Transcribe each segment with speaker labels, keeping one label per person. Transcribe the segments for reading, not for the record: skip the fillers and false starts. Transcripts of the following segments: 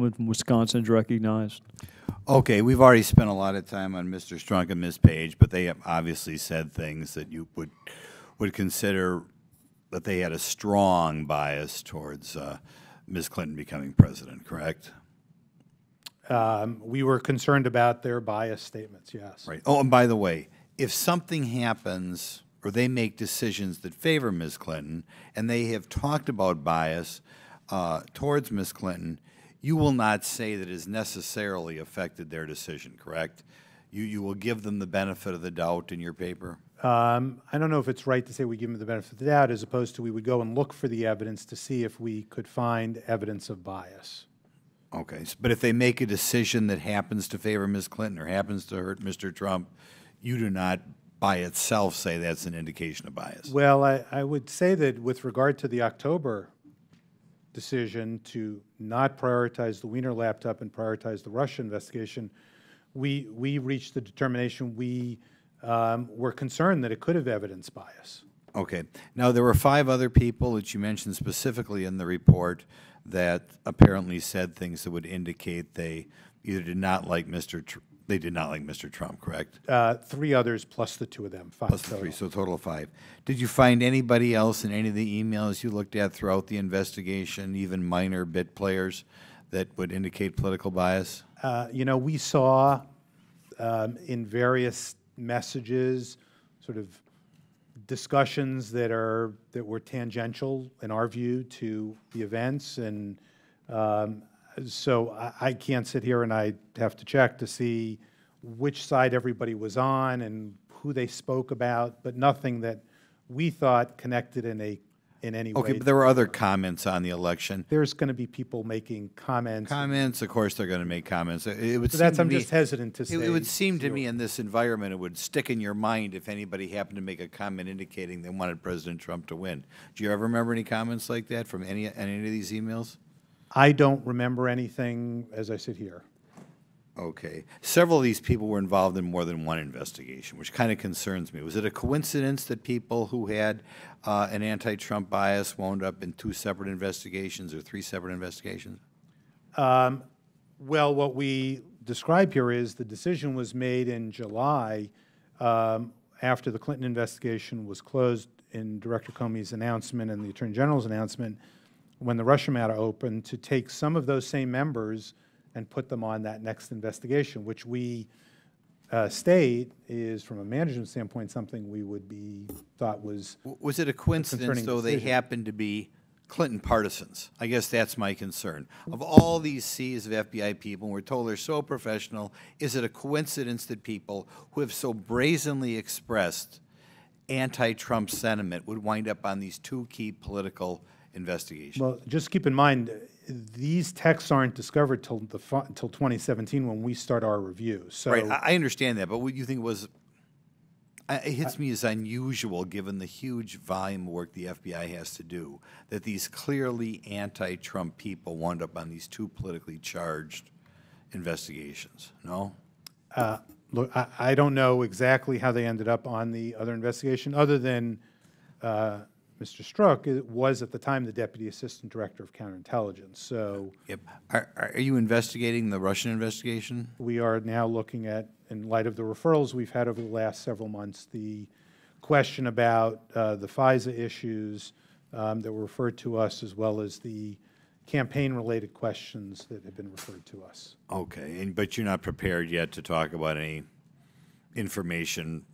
Speaker 1: gentleman from Wisconsin is recognized.
Speaker 2: Okay, we've already spent a lot of time on Mr. Strunk and Ms. Page, but they have obviously said things that you would consider that they had a strong bias towards Ms. Clinton becoming president, correct?
Speaker 3: We were concerned about their bias statements, yes.
Speaker 2: Right. Oh, and by the way, if something happens or they make decisions that favor Ms. Clinton and they have talked about bias towards Ms. Clinton, you will not say that it has necessarily affected their decision, correct? You will give them the benefit of the doubt in your paper?
Speaker 3: I don't know if it's right to say we give them the benefit of the doubt as opposed to we would go and look for the evidence to see if we could find evidence of bias.
Speaker 2: Okay, but if they make a decision that happens to favor Ms. Clinton or happens to hurt Mr. Trump, you do not by itself say that's an indication of bias.
Speaker 3: Well, I would say that with regard to the October decision to not prioritize the Wiener laptop and prioritize the Russia investigation, we reached the determination we were concerned that it could have evidenced bias.
Speaker 2: Okay. Now, there were 5 other people that you mentioned specifically in the report that apparently said things that would indicate they either did not like Mr. They did not like Mr. Trump, correct?
Speaker 3: 3 others plus the 2 of them, 5
Speaker 2: plus the
Speaker 3: total.
Speaker 2: 3, so a total of 5. Did you find anybody else in any of the emails you looked at throughout the investigation, even minor bit players, that would indicate political bias?
Speaker 3: You know, we saw in various messages sort of discussions that were tangential, in our view, to the events, and so I can't sit here and I have to check to see which side everybody was on and who they spoke about, but nothing that we thought connected in any way.
Speaker 2: Okay, but there were other comments on the election.
Speaker 3: There's going to be people making comments.
Speaker 2: Comments, of course, they're going to make comments. It would
Speaker 3: So
Speaker 2: seem
Speaker 3: that's,
Speaker 2: to
Speaker 3: I'm
Speaker 2: me,
Speaker 3: just hesitant to say.
Speaker 2: it would seem to me in this environment, it would stick in your mind if anybody happened to make a comment indicating they wanted President Trump to win. Do you ever remember any comments like that from any of these emails?
Speaker 3: I don't remember anything as I sit here.
Speaker 2: Okay. Several of these people were involved in more than one investigation, which kind of concerns me. Was it a coincidence that people who had an anti-Trump bias wound up in 2 separate investigations or 3 separate investigations?
Speaker 3: Well, what we describe here is the decision was made in July after the Clinton investigation was closed in Director Comey's announcement and the Attorney General's announcement when the Russia matter opened to take some of those same members and put them on that next investigation, which we state is, from a management standpoint, something we would be thought was.
Speaker 2: Was it a coincidence, though, they happened to be Clinton partisans? I guess that's my concern. Of all these seas of FBI people, we're told they're so professional, is it a coincidence that people who have so brazenly expressed anti-Trump sentiment would wind up on these 2 key political investigations?
Speaker 3: Well, just keep in mind, these texts aren't discovered till 2017 when we start our review. So
Speaker 2: right, I understand that, but what you think was, it hits me as unusual given the huge volume of work the FBI has to do, that these clearly anti-Trump people wound up on these 2 politically charged investigations, no?
Speaker 3: Look, I don't know exactly how they ended up on the other investigation, other than Mr. Strzok was at the time the Deputy Assistant Director of Counterintelligence. So,
Speaker 2: yep. Are you investigating the Russian investigation?
Speaker 3: We are now looking at, in light of the referrals we've had over the last several months, the question about the FISA issues that were referred to us, as well as the campaign-related questions that have been referred to us.
Speaker 2: Okay, but you're not prepared yet to talk about any information.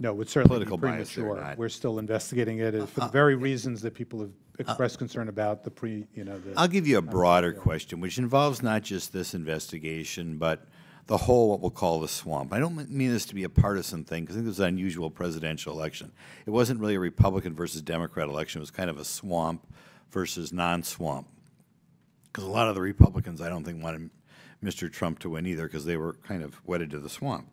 Speaker 3: No, it would certainly
Speaker 2: Political
Speaker 3: be
Speaker 2: bias or
Speaker 3: premature.
Speaker 2: not.
Speaker 3: We're still investigating it for the very reasons that people have expressed concern about the
Speaker 2: I'll give you a broader question, which involves not just this investigation, but the whole, what we'll call the swamp. I don't mean this to be a partisan thing, because I think this is an unusual presidential election. It wasn't really a Republican versus Democrat election. It was kind of a swamp versus non-swamp. Because a lot of the Republicans, I don't think, wanted Mr. Trump to win either, because they were kind of wedded to the swamp.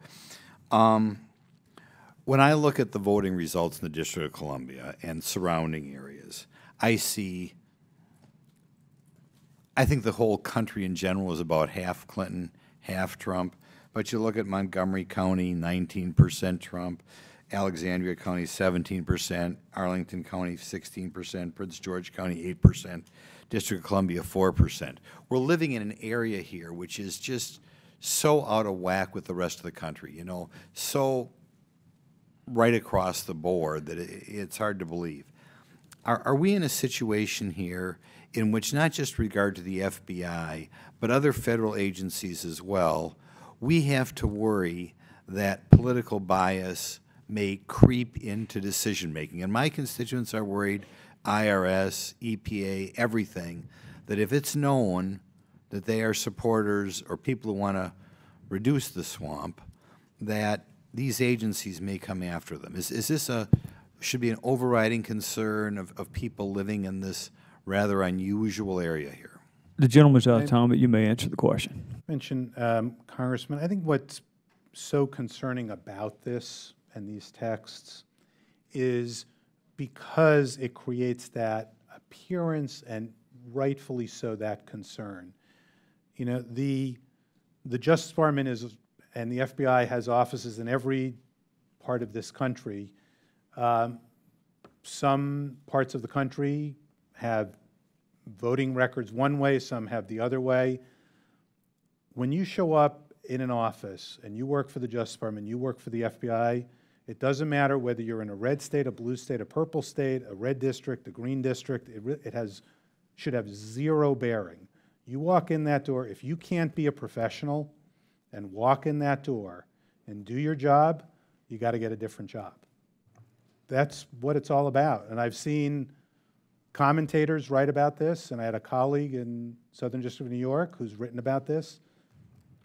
Speaker 2: When I look at the voting results in the District of Columbia and surrounding areas, I think the whole country in general is about half Clinton, half Trump. But you look at Montgomery County, 19% Trump. Alexandria County 17%, Arlington County 16%, Prince George County 8%, District of Columbia 4%. We're living in an area here which is just so out of whack with the rest of the country, you know, so right across the board that it's hard to believe. Are we in a situation here in which, not just regard to the FBI, but other federal agencies as well, we have to worry that political bias may creep into decision-making? And my constituents are worried, IRS, EPA, everything, that if it's known that they are supporters or people who want to reduce the swamp, that these agencies may come after them. Is this should be an overriding concern of people living in this rather unusual area here?
Speaker 1: The gentleman's out of time, but you may answer the question.
Speaker 3: Mention, Congressman, I think what's so concerning about this and these texts is because it creates that appearance, and rightfully so, that concern. You know, the Justice Department is, and the FBI has offices in every part of this country. Some parts of the country have voting records one way, some have the other way. When you show up in an office and you work for the Justice Department, you work for the FBI, it doesn't matter whether you're in a red state, a blue state, a purple state, a red district, a green district, should have zero bearing. You walk in that door, if you can't be a professional and walk in that door and do your job, you got to get a different job. That's what it's all about. And I've seen commentators write about this, and I had a colleague in Southern District of New York who's written about this.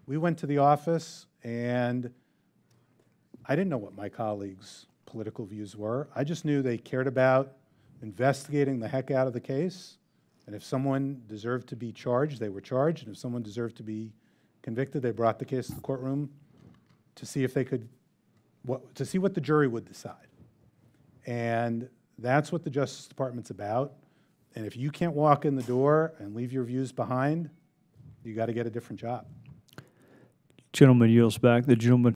Speaker 3: We went to the office, and I didn't know what my colleagues' political views were. I just knew they cared about investigating the heck out of the case, and if someone deserved to be charged, they were charged, and if someone deserved to be convicted, they brought the case to the courtroom to see if they could, to see what the jury would decide. And that's what the Justice Department's about. And if you can't walk in the door and leave your views behind, you got to get a different job.
Speaker 1: Gentleman yields back. The gentleman